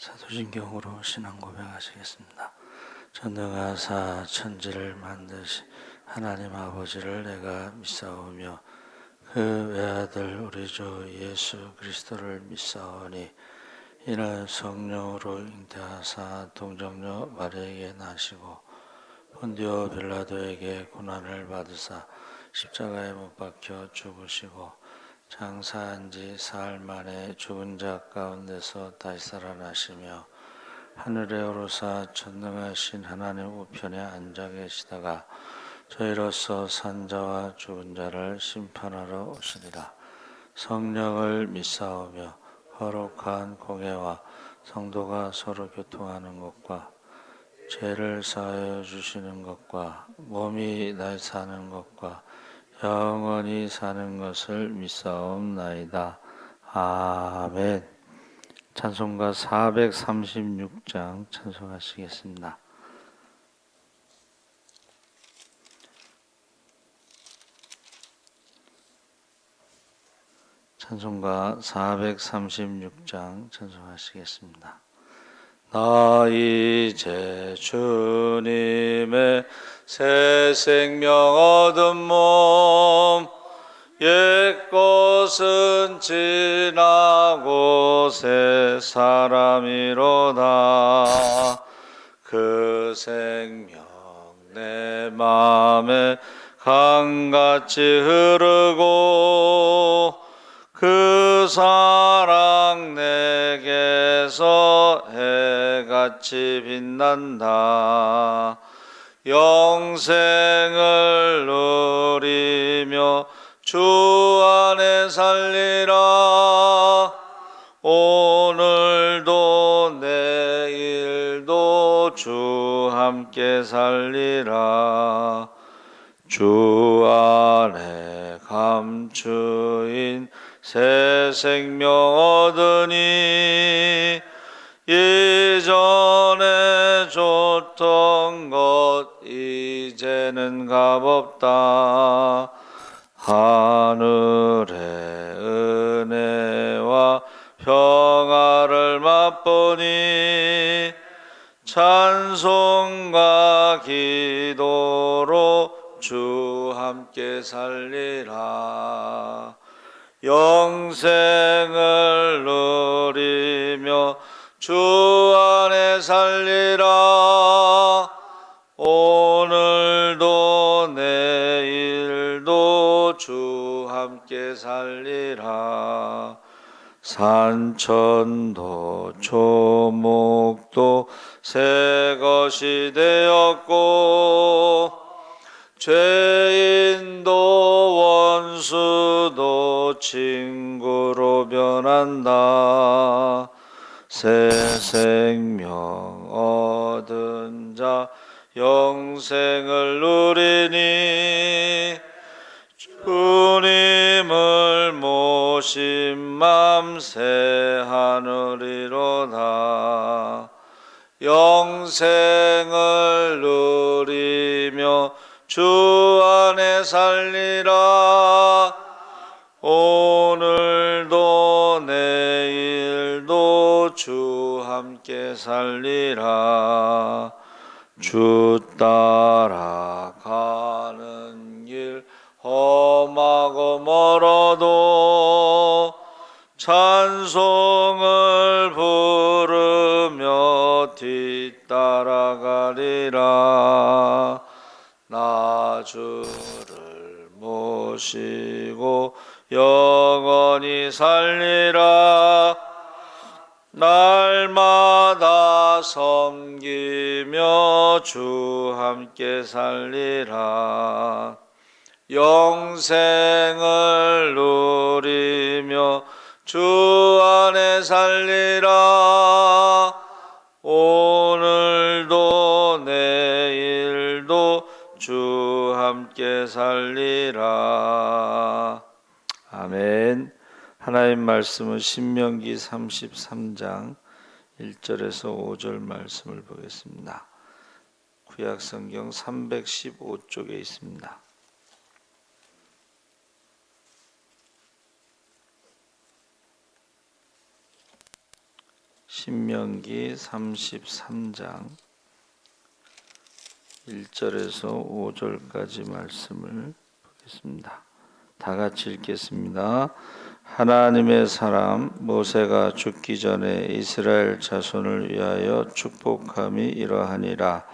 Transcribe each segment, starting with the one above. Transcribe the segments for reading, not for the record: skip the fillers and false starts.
사도신경으로 신앙 고백하시겠습니다. 전능하사 천지를 만드신 하나님 아버지를 내가 믿사오며 그 외아들 우리 주 예수 그리스도를 믿사오니 이는 성령으로 잉태하사 동정녀 마리아에게 나시고 본디오 빌라도에게 고난을 받으사 십자가에 못 박혀 죽으시고 장사한 지 사흘 만에 죽은 자 가운데서 다시 살아나시며 하늘에 오르사 전능하신 하나님 우편에 앉아 계시다가 저희로서 산자와 죽은 자를 심판하러 오시리라. 성령을 믿사오며 거룩한 공예와 성도가 서로 교통하는 것과 죄를 사하여 주시는 것과 몸이 다시 사는 것과 영원히 사는 것을 믿사옵나이다. 아멘. 찬송가 436장 찬송하시겠습니다. 찬송가 436장 찬송하시겠습니다. 나 이제 주님의 새 생명 얻은 몸 옛것은 지나고 새 사람이로다. 그 생명 내 맘에 강같이 흐르고 그 사랑 내게서 해같이 빛난다. 영생을 누리며 주 안에 살리라. 오늘도 내일도 주 함께 살리라. 주 안에 감추인 새 생명 얻으니 예전에 줬던 것 이제는 값없다. 하늘의 은혜와 평화를 맛보니 찬송과 기도로 주 함께 살리라. 영생을 누리며 주 안에 살리라. 오늘도 내일도 주 함께 살리라. 산천도 초목도 새 것이 되었고 죄인도 원수도 친구로 변한다. 새 생명 얻은 자 영생을 누리니 주님을 모신 맘 새 하늘이로다. 영생을 누리며 주 안에 살리라. 오늘도 내일도 주 함께 살리라. 주 따라가는 길 험하고 멀어도 찬송을 부르며 뒤따라가리라. 나 주를 모시고 영원히 살리라. 날마다 섬기며 주 함께 살리라. 영생을 누리며 주 안에 살리라. 오늘도 내일도 주 함께 살리라. 아멘. 하나님 말씀은 신명기 33장 1절에서 5절 말씀을 보겠습니다. 구약성경 315쪽에 있습니다. 신명기 33장 1절에서 5절까지 말씀을 보겠습니다. 다 같이 읽겠습니다. 하나님의 사람 모세가 죽기 전에 이스라엘 자손을 위하여 축복함이 이러하니라.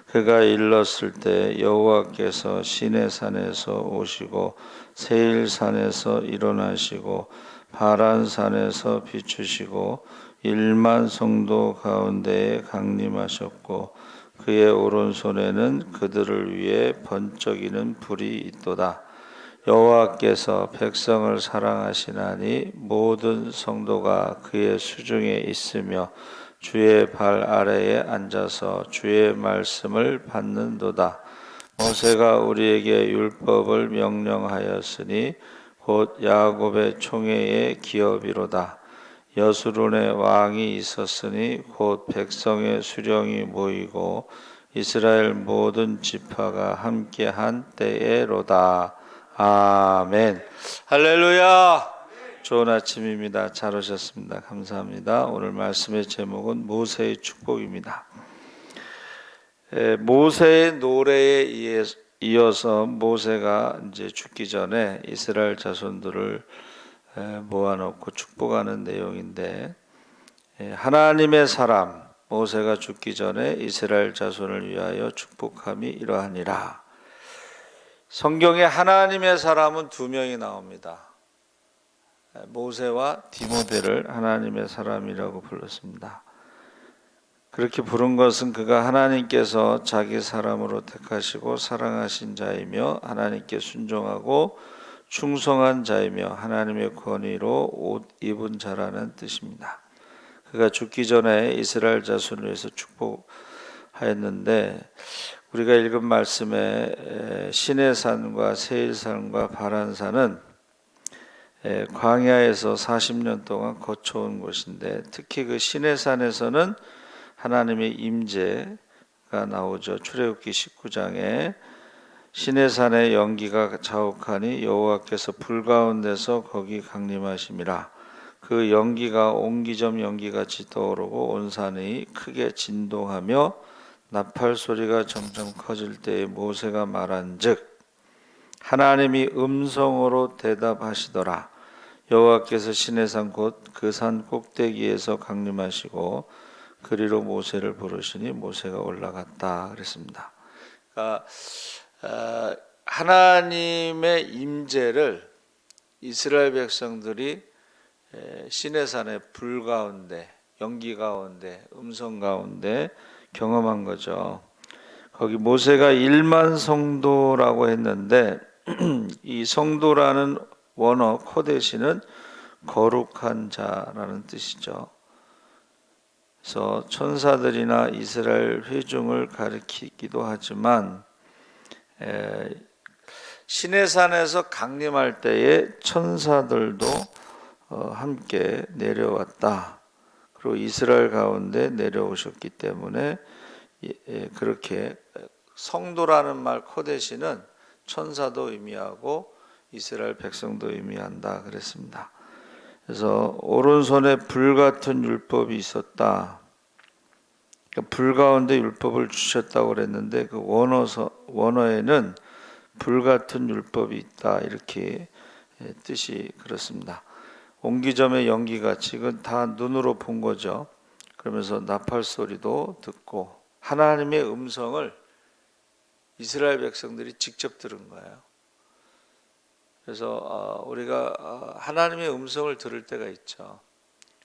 그가 일렀을 때 여호와께서 시내산에서 오시고 세일산에서 일어나시고 바란산에서 비추시고 1만 성도 가운데에 강림하셨고 그의 오른손에는 그들을 위해 번쩍이는 불이 있도다. 여호와께서 백성을 사랑하시나니 모든 성도가 그의 수중에 있으며 주의 발 아래에 앉아서 주의 말씀을 받는도다. 모세가 우리에게 율법을 명령하였으니 곧 야곱의 총회의 기업이로다. 여수론의 왕이 있었으니 곧 백성의 수령이 모이고 이스라엘 모든 지파가 함께한 때에로다. 아멘. 할렐루야. 좋은 아침입니다. 잘 오셨습니다. 감사합니다. 오늘 말씀의 제목은 모세의 축복입니다. 모세의 노래에 이어서 모세가 이제 죽기 전에 이스라엘 자손들을 모아놓고 축복하는 내용인데, 하나님의 사람 모세가 죽기 전에 이스라엘 자손을 위하여 축복함이 이러하니라. 성경에 하나님의 사람은 두 명이 나옵니다. 모세와 디모데를 하나님의 사람이라고 불렀습니다. 그렇게 부른 것은 그가 하나님께서 자기 사람으로 택하시고 사랑하신 자이며 하나님께 순종하고 충성한 자이며 하나님의 권위로 옷 입은 자라는 뜻입니다. 그가 죽기 전에 이스라엘 자손을 위해서 축복하였는데, 우리가 읽은 말씀에 시내산과 세일산과 바란산은 광야에서 40년 동안 거쳐온 곳인데, 특히 그 시내산에서는 하나님의 임재가 나오죠. 출애굽기 19장에 시내산의 연기가 자욱하니 여호와께서 불 가운데서 거기 강림하심이라. 그 연기가 옹기점 연기같이 떠오르고 온 산이 크게 진동하며 나팔 소리가 점점 커질 때에 모세가 말한즉 하나님이 음성으로 대답하시더라. 여호와께서 시내산 곧 그 산 꼭대기에서 강림하시고 그리로 모세를 부르시니 모세가 올라갔다 그랬습니다. 그러니까 하나님의 임재를 이스라엘 백성들이 시내산의 불 가운데, 연기 가운데, 음성 가운데 경험한 거죠. 거기 모세가 1만 성도라고 했는데 이 성도라는 원어 코데시는 거룩한 자라는 뜻이죠. 그래서 천사들이나 이스라엘 회중을 가리키기도 하지만 시내산에서 강림할 때에 천사들도 함께 내려왔다. 그리고 이스라엘 가운데 내려오셨기 때문에 그렇게 성도라는 말 코데시는 천사도 의미하고 이스라엘 백성도 의미한다 그랬습니다. 그래서 오른손에 불 같은 율법이 있었다. 그러니까 불 가운데 율법을 주셨다고 그랬는데 그 원어에는 불 같은 율법이 있다 이렇게 뜻이 그렇습니다. 옹기점의 연기같이 이건 다 눈으로 본 거죠. 그러면서 나팔 소리도 듣고 하나님의 음성을 이스라엘 백성들이 직접 들은 거예요. 그래서 우리가 하나님의 음성을 들을 때가 있죠.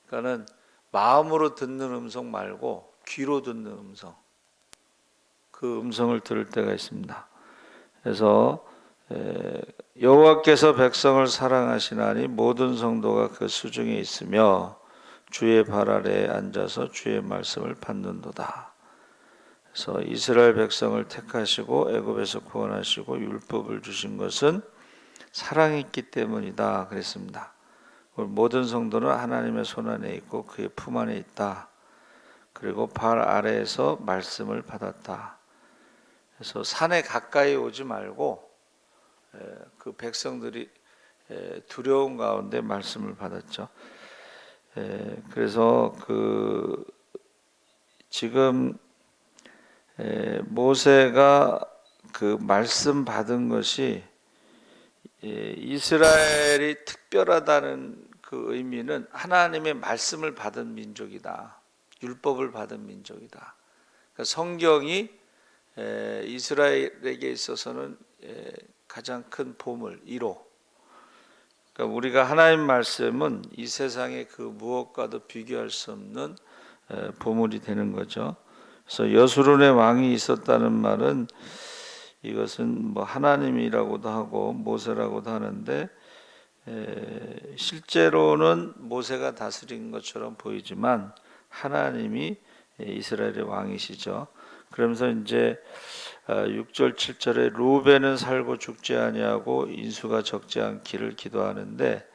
그러니까는 마음으로 듣는 음성 말고 귀로 듣는 음성, 그 음성을 들을 때가 있습니다. 그래서 여호와께서 백성을 사랑하시나니 모든 성도가 그 수중에 있으며 주의 발 아래에 앉아서 주의 말씀을 받는도다. 그래서 이스라엘 백성을 택하시고 애굽에서 구원하시고 율법을 주신 것은 사랑했기 때문이다 그랬습니다. 모든 성도는 하나님의 손 안에 있고 그의 품 안에 있다. 그리고 발 아래에서 말씀을 받았다. 그래서 산에 가까이 오지 말고 그 백성들이 두려움 가운데 말씀을 받았죠. 그래서 지금 모세가 그 말씀 받은 것이 이스라엘이 특별하다는 그 의미는 하나님의 말씀을 받은 민족이다. 율법을 받은 민족이다. 그러니까 성경이 이스라엘에게 있어서는 가장 큰 보물, 1호. 그러니까 우리가 하나님 말씀은 이 세상의 그 무엇과도 비교할 수 없는 보물이 되는 거죠. 그래서 여수론의 왕이 있었다는 말은 이것은 뭐 하나님이라고도 하고 모세라고도 하는데 실제로는 모세가 다스린 것처럼 보이지만 하나님이 이스라엘의 왕이시죠. 그러면서 이제 6절 7절에 루벤은 살고 죽지 아니하고 인수가 적지 않기를 기도하는데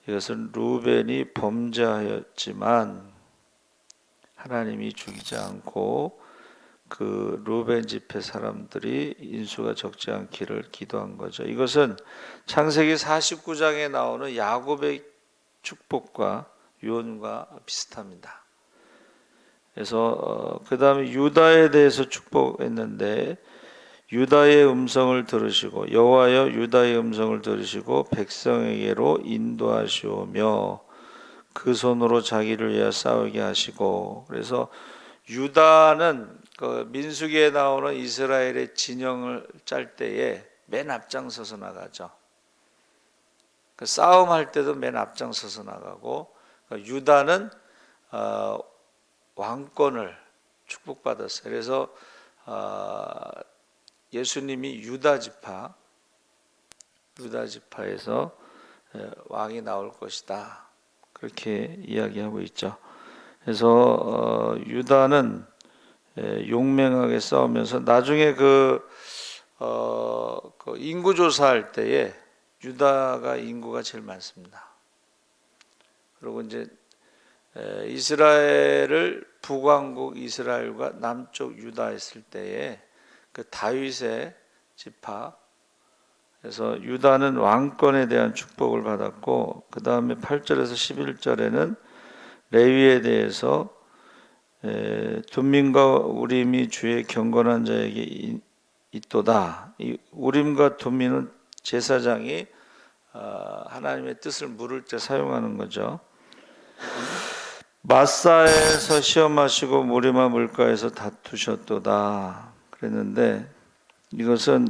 이것은 루벤이 범죄하였지만 하나님이 죽이지 않고 그 루벤 집회 사람들이 인수가 적지 않기를 기도한 거죠. 이것은 창세기 49장에 나오는 야곱의 축복과 유언과 비슷합니다. 그래서 그 다음에 유다에 대해서 축복했는데 유다의 음성을 들으시고 여호와여 유다의 음성을 들으시고 백성에게로 인도하시오며 그 손으로 자기를 위하여 싸우게 하시고. 그래서 유다는 그 민수기에 나오는 이스라엘의 진영을 짤 때에 맨 앞장서서 나가죠. 그 싸움할 때도 맨 앞장서서 나가고 유다는 왕권을 축복받았어요. 그래서 예수님이 유다 지파에서 왕이 나올 것이다. 그렇게 이야기하고 있죠. 그래서 유다는 용맹하게 싸우면서 나중에 그 인구 조사할 때에 유다가 인구가 제일 많습니다. 그리고 이제 이스라엘을 북왕국 이스라엘과 남쪽 유다 했을 때에 그 다윗의 지파, 그래서 유다는 왕권에 대한 축복을 받았고 그 다음에 8절에서 11절에는 레위에 대해서 둠민과 우림이 주의 경건한 자에게 있도다. 이 우림과 둠민은 제사장이 하나님의 뜻을 물을 때 사용하는 거죠. 마사에서 시험하시고 무리마 물가에서 다투셨도다 그랬는데 이것은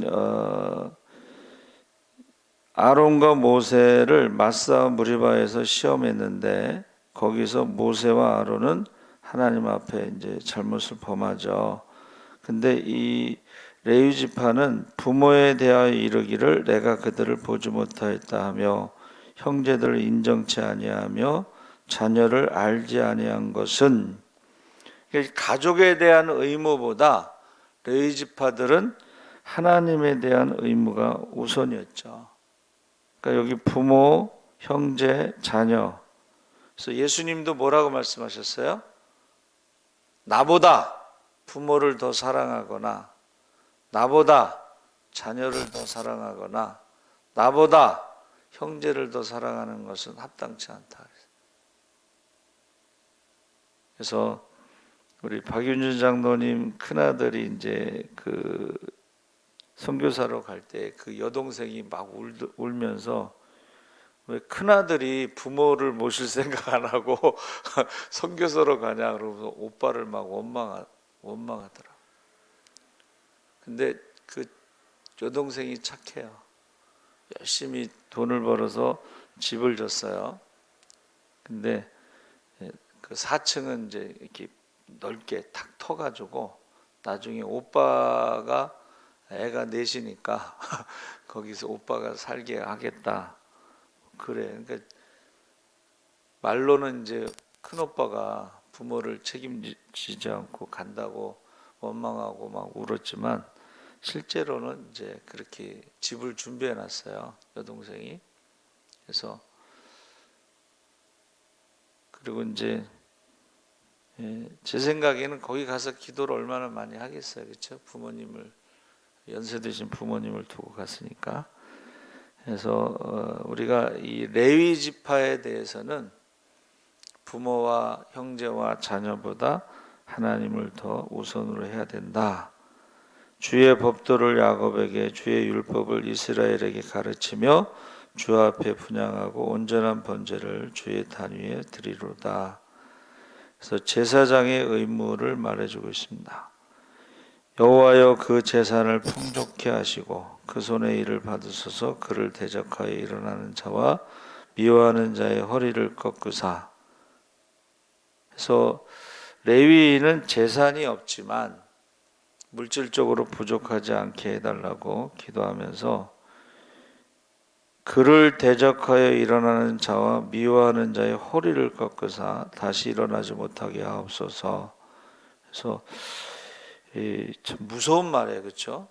아론과 모세를 마사 무리바에서 시험했는데 거기서 모세와 아론은 하나님 앞에 이제 잘못을 범하죠. 근데 이 레위 지파는 부모에 대하여 이르기를 내가 그들을 보지 못하였다 하며 형제들을 인정치 아니하며 자녀를 알지 아니한 것은, 가족에 대한 의무보다 레위 지파들은 하나님에 대한 의무가 우선이었죠. 그러니까 여기 부모, 형제, 자녀. 그래서 예수님도 뭐라고 말씀하셨어요? 나보다 부모를 더 사랑하거나 나보다 자녀를 더 사랑하거나 나보다 형제를 더 사랑하는 것은 합당치 않다. 그래서 우리 박윤준 장로님 큰아들이 이제 그 선교사로 갈 때 그 여동생이 막 울면서 왜 큰아들이 부모를 모실 생각 안 하고 선교사로 가냐 그러면서 오빠를 막 원망하더라. 근데 그 여동생이 착해요. 열심히 돈을 벌어서 집을 줬어요. 근데 그 4층은 이제 이렇게 넓게 탁 터가지고 나중에 오빠가 애가 넷이니까 거기서 오빠가 살게 하겠다. 그래. 그러니까 말로는 이제 큰 오빠가 부모를 책임지지 않고 간다고 원망하고 막 울었지만 실제로는 이제 그렇게 집을 준비해 놨어요. 여동생이. 그래서 그리고 이제 제 생각에는 거기 가서 기도를 얼마나 많이 하겠어요. 그렇죠? 부모님을 연세 드신 부모님을 두고 갔으니까. 그래서 우리가 이 레위 지파에 대해서는 부모와 형제와 자녀보다 하나님을 더 우선으로 해야 된다. 주의 법도를 야곱에게, 주의 율법을 이스라엘에게 가르치며 주 앞에 분향하고 온전한 번제를 주의 단 위에 드리로다. 그래서 제사장의 의무를 말해주고 있습니다. 여호와여 그 재산을 풍족케 하시고 그 손의 일을 받으소서. 그를 대적하여 일어나는 자와 미워하는 자의 허리를 꺾으사. 그래서 레위인은 재산이 없지만 물질적으로 부족하지 않게 해달라고 기도하면서 그를 대적하여 일어나는 자와 미워하는 자의 허리를 꺾으사 다시 일어나지 못하게 하옵소서. 그래서 참 무서운 말이에요, 그렇죠?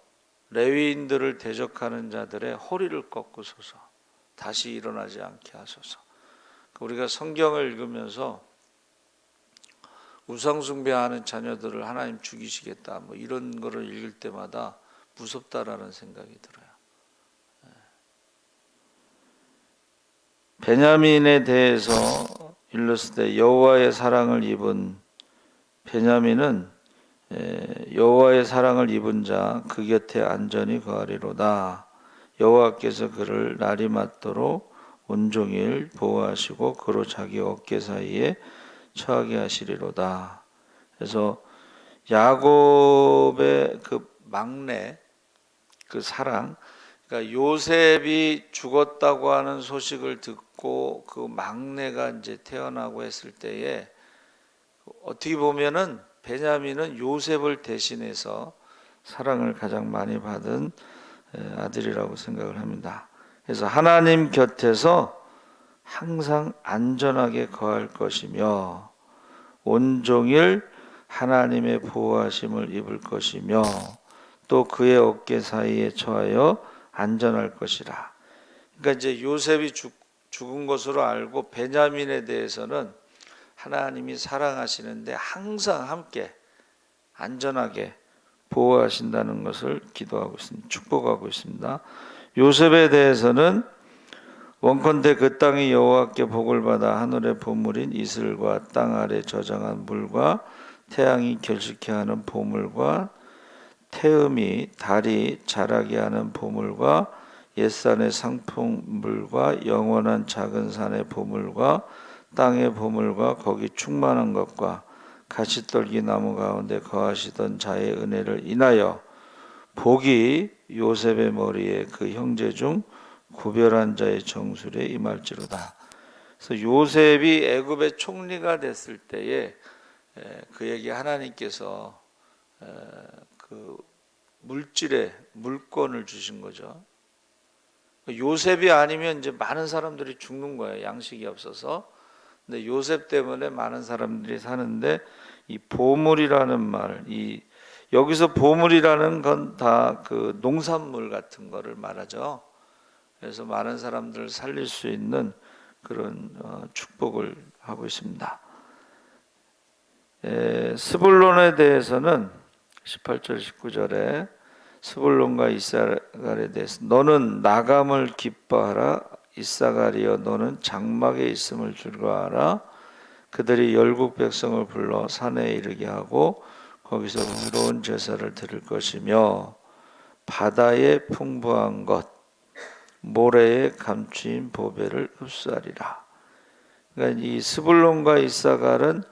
레위인들을 대적하는 자들의 허리를 꺾으소서, 다시 일어나지 않게 하소서. 우리가 성경을 읽으면서 우상숭배하는 자녀들을 하나님 죽이시겠다, 뭐 이런 거를 읽을 때마다 무섭다라는 생각이 들어요. 베냐민에 대해서 일렀을 때 여호와의 사랑을 입은 베냐민은 여호와의 사랑을 입은 자 그 곁에 안전히 거하리로다. 여호와께서 그를 날이 맞도록 온종일 보호하시고 그로 자기 어깨 사이에 처하게 하시리로다. 그래서 야곱의 그 막내 그 사랑, 그러니까 요셉이 죽었다고 하는 소식을 듣고 그 막내가 이제 태어나고 했을 때에 어떻게 보면은 베냐민은 요셉을 대신해서 사랑을 가장 많이 받은 아들이라고 생각을 합니다. 그래서 하나님 곁에서 항상 안전하게 거할 것이며 온종일 하나님의 보호하심을 입을 것이며 또 그의 어깨 사이에 처하여 안전할 것이라. 그러니까 이제 요셉이 죽은 것으로 알고 베냐민에 대해서는 하나님이 사랑하시는데 항상 함께 안전하게 보호하신다는 것을 기도하고 있습니다. 축복하고 있습니다. 요셉에 대해서는 원컨대 그 땅이 여호와께 복을 받아 하늘의 보물인 이슬과 땅 아래 저장한 물과 태양이 결식케 하는 보물과 태음이 달이 자라게 하는 보물과 옛산의 상품물과 영원한 작은 산의 보물과 땅의 보물과 거기 충만한 것과 가시떨기 나무 가운데 거하시던 자의 은혜를 인하여 복이 요셉의 머리에 그 형제 중 구별한 자의 정술에 임할지로다. 그래서 요셉이 애굽의 총리가 됐을 때에 그에게 하나님께서 그 물질의 물권을 주신 거죠. 요셉이 아니면 이제 많은 사람들이 죽는 거예요. 양식이 없어서. 근데 요셉 때문에 많은 사람들이 사는데 이 보물이라는 말, 이 여기서 보물이라는 건 다 그 농산물 같은 거를 말하죠. 그래서 많은 사람들을 살릴 수 있는 그런 축복을 하고 있습니다. 스불론에 대해서는 18절 19절에 스불론과 이사갈에 대해서 너는 나감을 기뻐하라. 이사갈이여 너는 장막에 있음을 즐거워하라. 그들이 열국 백성을 불러 산에 이르게 하고 거기서 의로운 제사를 드릴 것이며 바다의 풍부한 것 모래에 감추인 보배를 흡수하리라. 그러니까 이 스불론과 이사갈은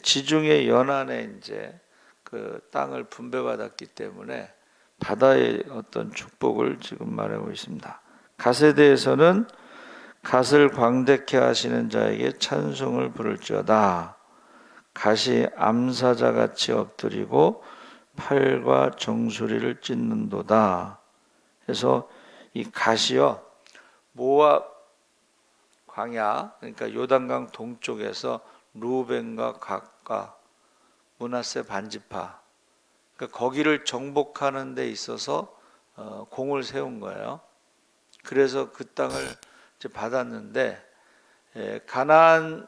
지중해 연안에 이제 그 땅을 분배받았기 때문에 바다의 어떤 축복을 지금 말하고 있습니다. 갓에 대해서는 갓을 광대케 하시는 자에게 찬송을 부를지어다. 갓이 암사자같이 엎드리고 팔과 정수리를 찢는도다. 그래서 이 갓이요 모압 광야, 그러니까 요단강 동쪽에서 루벤과 갓과 므낫세 반지파, 그러니까 거기를 정복하는 데 있어서 공을 세운 거예요. 그래서 그 땅을 이제 받았는데 가나안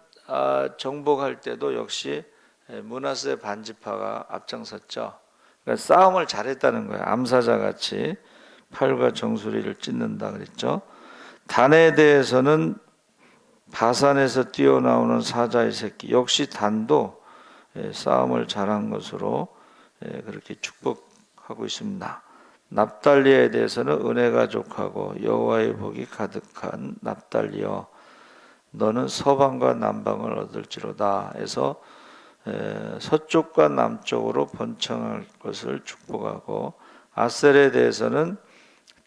정복할 때도 역시 므낫세 반지파가 앞장섰죠. 그러니까 싸움을 잘했다는 거예요. 암사자같이 팔과 정수리를 찢는다 그랬죠. 단에 대해서는 바산에서 뛰어나오는 사자의 새끼 역시 단도 싸움을 잘한 것으로 그렇게 축복하고 있습니다. 납달리에 대해서는 은혜가 족하고 여호와의 복이 가득한 납달리여 너는 서방과 남방을 얻을지로다 해서 서쪽과 남쪽으로 번창할 것을 축복하고, 아셀에 대해서는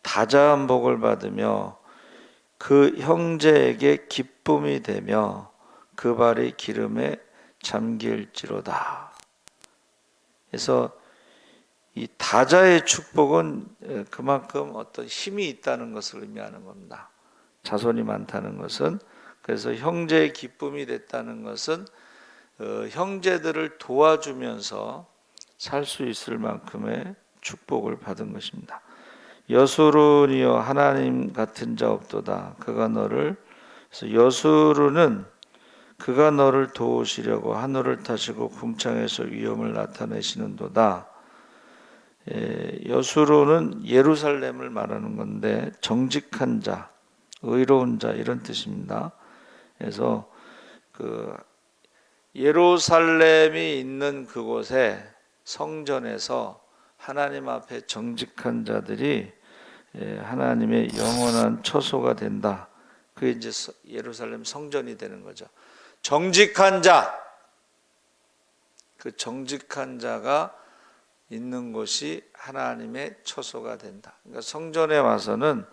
다자한 복을 받으며 그 형제에게 기쁨이 되며 그 발이 기름에 잠길지로다. 그래서 이 다자의 축복은 그만큼 어떤 힘이 있다는 것을 의미하는 겁니다. 자손이 많다는 것은. 그래서 형제의 기쁨이 됐다는 것은 형제들을 도와주면서 살 수 있을 만큼의 축복을 받은 것입니다. 여수룬이여 하나님 같은 자 없도다. 그가 너를, 그래서 여수룬은 그가 너를 도우시려고 하늘을 타시고 궁창에서 위엄을 나타내시는도다. 여수룬은 예루살렘을 말하는 건데 정직한 자, 의로운 자 이런 뜻입니다. 그래서 그 예루살렘이 있는 그곳에 성전에서 하나님 앞에 정직한 자들이 하나님의 영원한 처소가 된다. 그게 이제 예루살렘 성전이 되는 거죠. 정직한 자, 그 정직한 자가 있는 곳이 하나님의 처소가 된다. 그러니까 성전에 와서는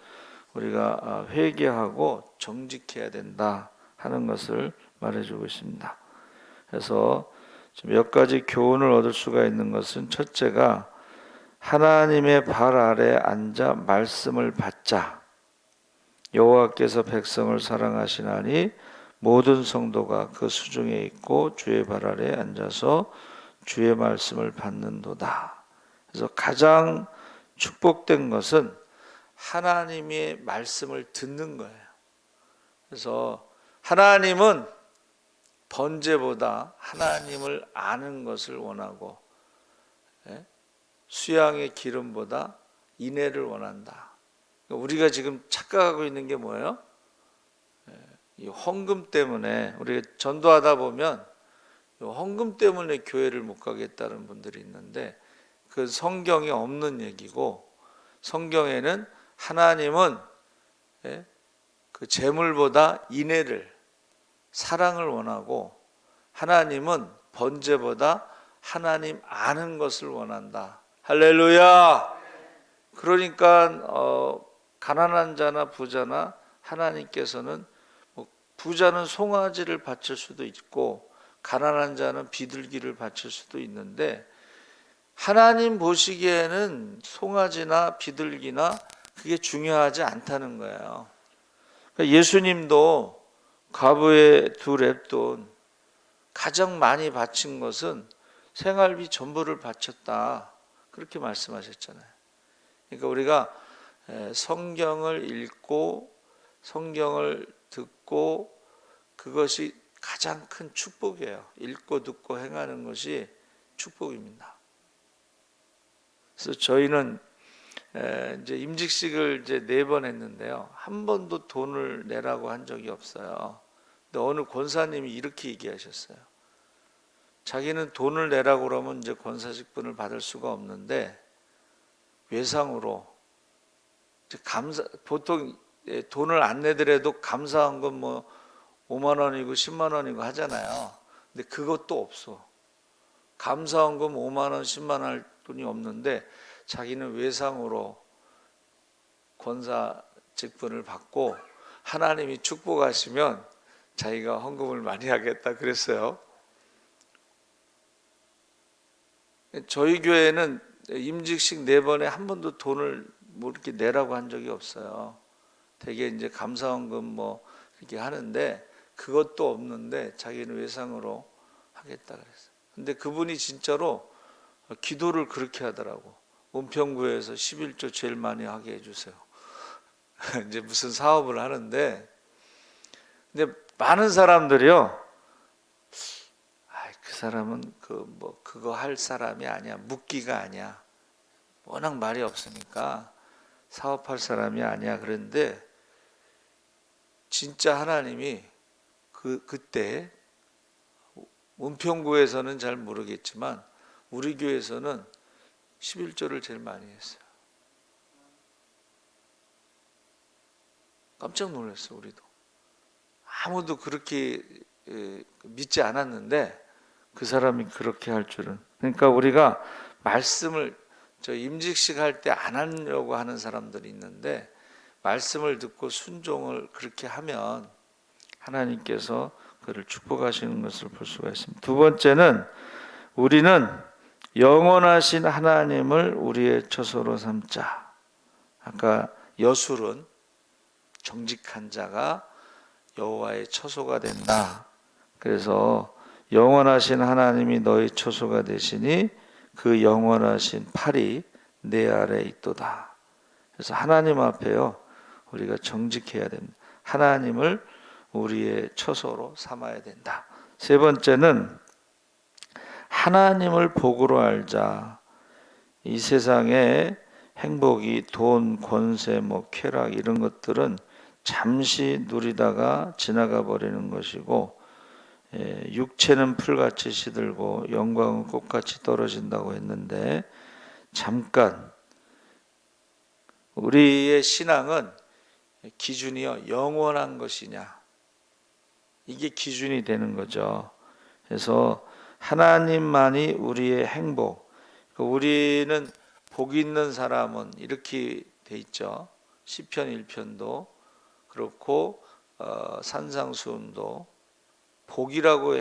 우리가 회개하고 정직해야 된다 하는 것을 말해주고 있습니다. 그래서 몇 가지 교훈을 얻을 수가 있는 것은, 첫째가 하나님의 발 아래 앉아 말씀을 받자. 여호와께서 백성을 사랑하시나니 모든 성도가 그 수중에 있고 주의 발 아래 앉아서 주의 말씀을 받는도다. 그래서 가장 축복된 것은 하나님의 말씀을 듣는 거예요. 그래서 하나님은 번제보다 하나님을 아는 것을 원하고 수양의 기름보다 인애를 원한다. 우리가 지금 착각하고 있는 게 뭐예요? 이 헌금 때문에, 우리가 전도하다 보면 헌금 때문에 교회를 못 가겠다는 분들이 있는데, 그 성경에 없는 얘기고, 성경에는 하나님은 그 재물보다 인애를, 사랑을 원하고, 하나님은 번제보다 하나님 아는 것을 원한다. 할렐루야. 그러니까 가난한 자나 부자나 하나님께서는 부자는 송아지를 바칠 수도 있고 가난한 자는 비둘기를 바칠 수도 있는데, 하나님 보시기에는 송아지나 비둘기나 그게 중요하지 않다는 거예요. 그러니까 예수님도 과부의 2렙돈 가장 많이 바친 것은 생활비 전부를 바쳤다, 그렇게 말씀하셨잖아요. 그러니까 우리가 성경을 읽고 성경을 듣고, 그것이 가장 큰 축복이에요. 읽고 듣고 행하는 것이 축복입니다. 그래서 저희는 이제 임직식을 이제 4번 했는데요, 한 번도 돈을 내라고 한 적이 없어요. 근데 어느 권사님이 이렇게 얘기하셨어요. 자기는 돈을 내라고 그러면 이제 권사직분을 받을 수가 없는데 외상으로 보통 돈을 안 내더라도 감사한 건 뭐 5만 원이고 10만 원이고 하잖아요. 근데 그것도 없어. 감사한 건 5만 원, 10만 원 할 돈이 없는데 자기는 외상으로 권사 직분을 받고 하나님이 축복하시면 자기가 헌금을 많이 하겠다 그랬어요. 저희 교회는 임직식 4번에 한 번도 돈을 뭐 이렇게 내라고 한 적이 없어요. 되게 이제 감사헌금 뭐 이렇게 하는데 그것도 없는데 자기는 외상으로 하겠다 그랬어요. 근데 그분이 진짜로 기도를 그렇게 하더라고. 은평구에서 11조 제일 많이 하게 해주세요. 이제 무슨 사업을 하는데, 근데 많은 사람들이요, 그 사람은 그거 할 사람이 아니야, 묵기가 아니야, 워낙 말이 없으니까 사업할 사람이 아니야 그랬는데, 진짜 하나님이 그때 은평구에서는 잘 모르겠지만 우리 교회에서는 11조를 제일 많이 했어요. 깜짝 놀랐어요. 우리도 아무도 그렇게 믿지 않았는데 그 사람이 그렇게 할 줄은. 그러니까 우리가 말씀을 임직식 할 때 안 하려고 하는 사람들이 있는데 말씀을 듣고 순종을 그렇게 하면 하나님께서 그를 축복하시는 것을 볼 수가 있습니다. 두 번째는 우리는 영원하신 하나님을 우리의 처소로 삼자. 아까 여술은 정직한 자가 여호와의 처소가 된다. 그래서 영원하신 하나님이 너희 처소가 되시니 그 영원하신 팔이 내 아래에 있도다. 그래서 하나님 앞에요 우리가 정직해야 됩니다. 하나님을 우리의 처소로 삼아야 된다. 세 번째는 하나님을 복으로 알자. 이 세상에 행복이 돈, 권세, 쾌락 이런 것들은 잠시 누리다가 지나가 버리는 것이고 육체는 풀같이 시들고 영광은 꽃같이 떨어진다고 했는데 잠깐 우리의 신앙은 기준이요 영원한 것이냐 이게 기준이 되는 거죠. 그래서 하나님만이 우리의 행복. 우리는 복 있는 사람은 이렇게 돼 있죠. 시편 1편도 그렇고 산상수훈도 복이라고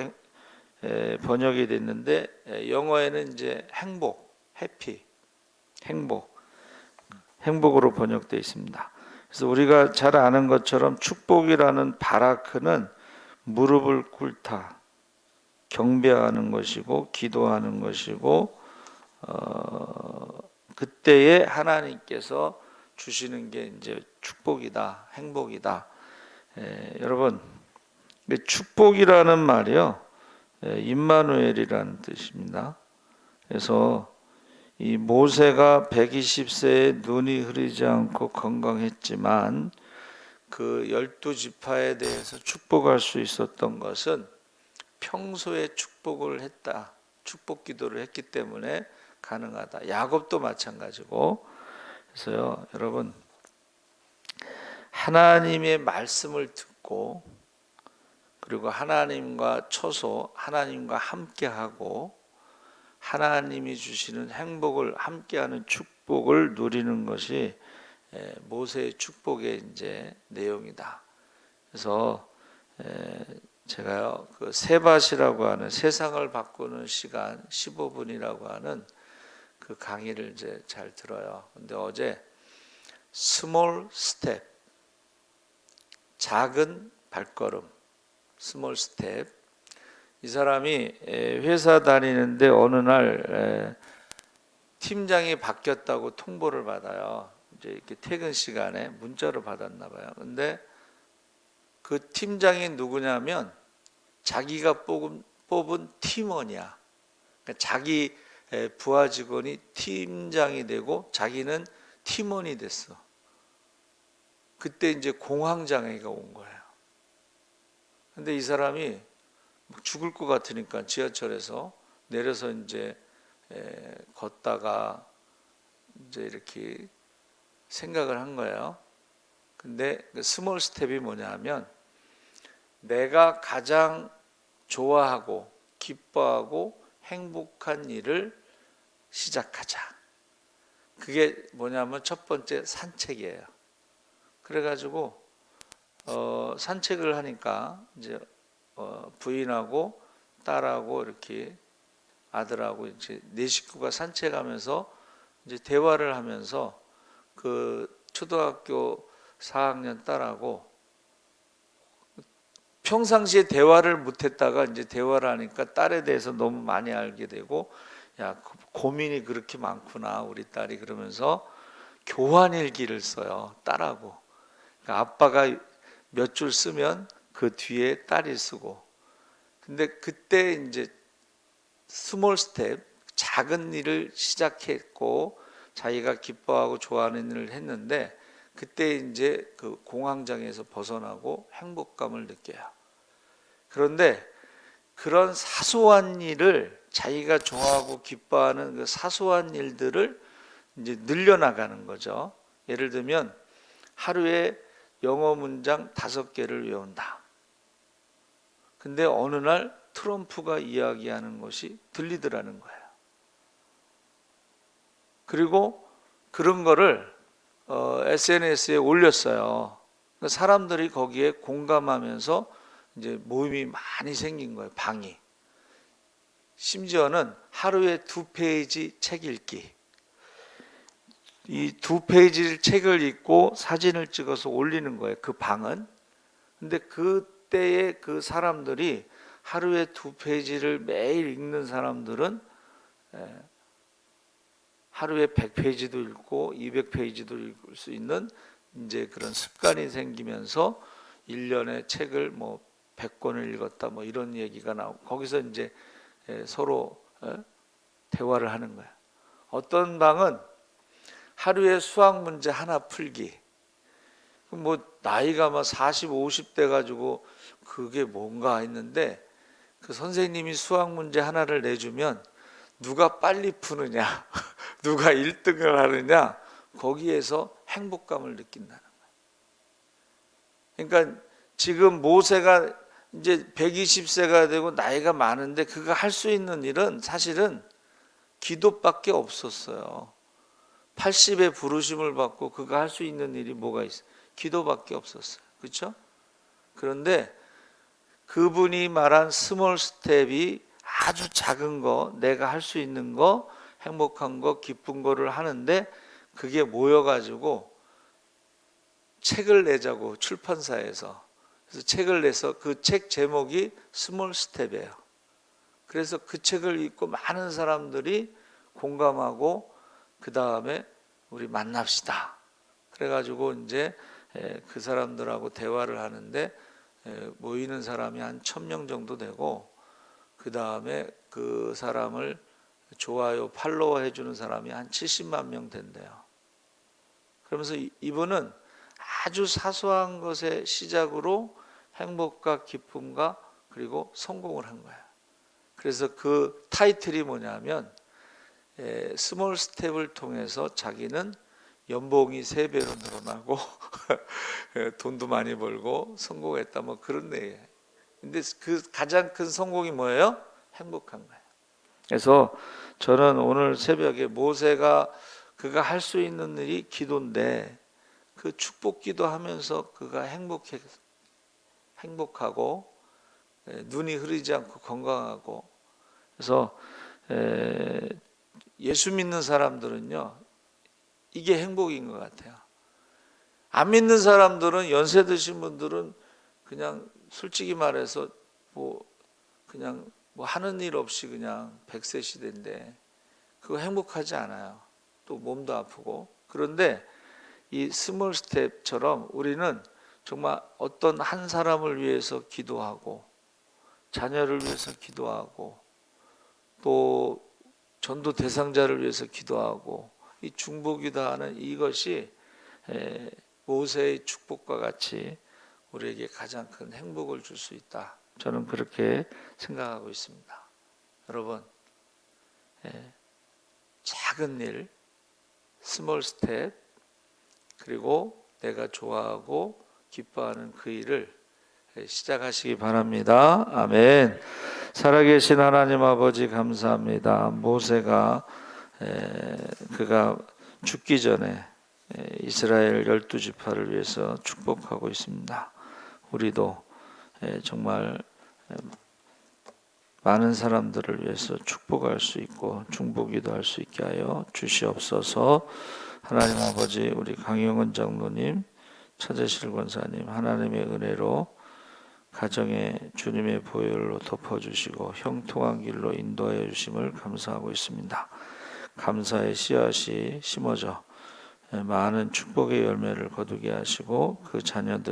번역이 됐는데 영어에는 이제 행복, 해피, 행복으로 번역되어 있습니다. 그래서 우리가 잘 아는 것처럼 축복이라는 바라크는 무릎을 꿇다, 경배하는 것이고 기도하는 것이고 그때에 하나님께서 주시는 게 이제 축복이다, 행복이다. 여러분, 축복이라는 말이요, 임마누엘이라는 뜻입니다. 그래서 이 모세가 120세에 눈이 흐리지 않고 건강했지만 그 12지파에 대해서 축복할 수 있었던 것은 평소에 축복을 했다. 축복 기도를 했기 때문에 가능하다. 야곱도 마찬가지고. 그래서요, 여러분, 하나님의 말씀을 듣고 그리고 하나님과 처소, 하나님과 함께하고 하나님이 주시는 행복을 함께하는 축복을 누리는 것이 모세의 축복의 이제 내용이다. 그래서 제가요 그 세밧이라고 하는 세상을 바꾸는 시간 15분이라고 하는 그 강의를 이제 잘 들어요. 근데 어제 스몰 스텝 작은 발걸음 스몰 스텝 이 사람이 회사 다니는데 어느 날 팀장이 바뀌었다고 통보를 받아요. 이제 이렇게 퇴근 시간에 문자를 받았나 봐요. 근데 그 팀장이 누구냐면 자기가 뽑은 팀원이야. 그러니까 자기 부하 직원이 팀장이 되고 자기는 팀원이 됐어. 그때 이제 공황장애가 온 거예요. 근데 이 사람이 죽을 것 같으니까 지하철에서 내려서 이제 걷다가 이제 이렇게 생각을 한 거예요. 근데 그 스몰 스텝이 뭐냐 하면 내가 가장 좋아하고 기뻐하고 행복한 일을 시작하자. 그게 뭐냐면 첫 번째 산책이에요. 그래가지고 산책을 하니까 이제 부인하고 딸하고 이렇게 아들하고 이제 네 식구가 산책하면서 이제 대화를 하면서 그 초등학교 4학년 딸하고 평상시에 대화를 못했다가 이제 대화를 하니까 딸에 대해서 너무 많이 알게 되고 야 고민이 그렇게 많구나 우리 딸이 그러면서 교환일기를 써요 딸하고. 그러니까 아빠가 몇 줄 쓰면 그 뒤에 딸이 쓰고. 근데 그때 이제 스몰 스텝 작은 일을 시작했고 자기가 기뻐하고 좋아하는 일을 했는데 그때 이제 그 공황장애에서 벗어나고 행복감을 느껴요. 그런데 그런 사소한 일을 자기가 좋아하고 기뻐하는 그 사소한 일들을 이제 늘려나가는 거죠. 예를 들면 하루에 영어 문장 5개를 외운다. 근데 어느 날 트럼프가 이야기하는 것이 들리더라는 거예요. 그리고 그런 거를 SNS에 올렸어요. 사람들이 거기에 공감하면서 이제 모임이 많이 생긴 거예요. 방이. 심지어는 하루에 2페이지 책 읽기. 이 2페이지 책을 읽고 사진을 찍어서 올리는 거예요. 그 방은. 근데 그때의 그 사람들이 하루에 2페이지를 매일 읽는 사람들은 하루에 100페이지도 읽고 200페이지도 읽을 수 있는 이제 그런 습관이 생기면서 1년에 책을 뭐 100권을 읽었다 뭐 이런 얘기가 나오고 거기서 이제 서로 대화를 하는 거야. 어떤 방은 하루에 수학 문제 하나 풀기. 뭐 나이가 막 40, 50대 가지고 그게 뭔가 했는데 그 선생님이 수학 문제 하나를 내주면 누가 빨리 푸느냐, 누가 1등을 하느냐 거기에서 행복감을 느낀다는 거예요. 그러니까 지금 모세가 이제 120세가 되고 나이가 많은데 그가 할 수 있는 일은 사실은 기도밖에 없었어요. 80의 부르심을 받고 그가 할 수 있는 일이 뭐가 있어요? 기도밖에 없었어요. 그렇죠? 그런데 그분이 말한 스몰 스텝이 아주 작은 거, 내가 할 수 있는 거, 행복한 거, 기쁜 거를 하는데 그게 모여가지고 책을 내자고 출판사에서. 그래서 책을 내서 그 책 제목이 스몰 스텝이에요. 그래서 그 책을 읽고 많은 사람들이 공감하고 그 다음에 우리 만납시다. 그래가지고 이제 그 사람들하고 대화를 하는데 모이는 사람이 한 1000명 정도 되고 그 다음에 그 사람을 좋아요, 팔로워 해주는 사람이 한 70만 명 된대요. 그러면서 이분은 아주 사소한 것의 시작으로 행복과 기쁨과 그리고 성공을 한 거예요. 그래서 그 타이틀이 뭐냐면 스몰 스텝을 통해서 자기는 연봉이 3배로 늘어나고 돈도 많이 벌고 성공했다 뭐 그런 얘기예요. 근데 그 가장 큰 성공이 뭐예요? 행복한 거예요. 그래서 저는 오늘 새벽에 모세가 그가 할 수 있는 일이 기도인데 그 축복 기도하면서 그가 행복하고 눈이 흐리지 않고 건강하고 그래서 예수 믿는 사람들은요 이게 행복인 것 같아요. 안 믿는 사람들은 연세 드신 분들은 그냥 솔직히 말해서 뭐 그냥 뭐 하는 일 없이 그냥 100세 시대인데 그거 행복하지 않아요. 또 몸도 아프고. 그런데 이 스몰 스텝처럼 우리는 정말 어떤 한 사람을 위해서 기도하고 자녀를 위해서 기도하고 또 전도 대상자를 위해서 기도하고 이 중보기도하는 이것이 모세의 축복과 같이 우리에게 가장 큰 행복을 줄 수 있다. 저는 그렇게 생각하고 있습니다. 여러분, 작은 일, 스몰 스텝, 그리고 내가 좋아하고 기뻐하는 그 일을 시작하시기 바랍니다. 아멘. 살아계신 하나님 아버지 감사합니다. 모세가 그가 죽기 전에 이스라엘 12지파를 위해서 축복하고 있습니다. 우리도 정말 많은 사람들을 위해서 축복할 수 있고 중보기도 할 수 있게 하여 주시옵소서. 하나님 아버지 우리 강영은 장로님, 차재실 권사님 하나님의 은혜로 가정에 주님의 보혈로 덮어주시고 형통한 길로 인도하여 주심을 감사하고 있습니다. 감사의 씨앗이 심어져 많은 축복의 열매를 거두게 하시고 그 자녀들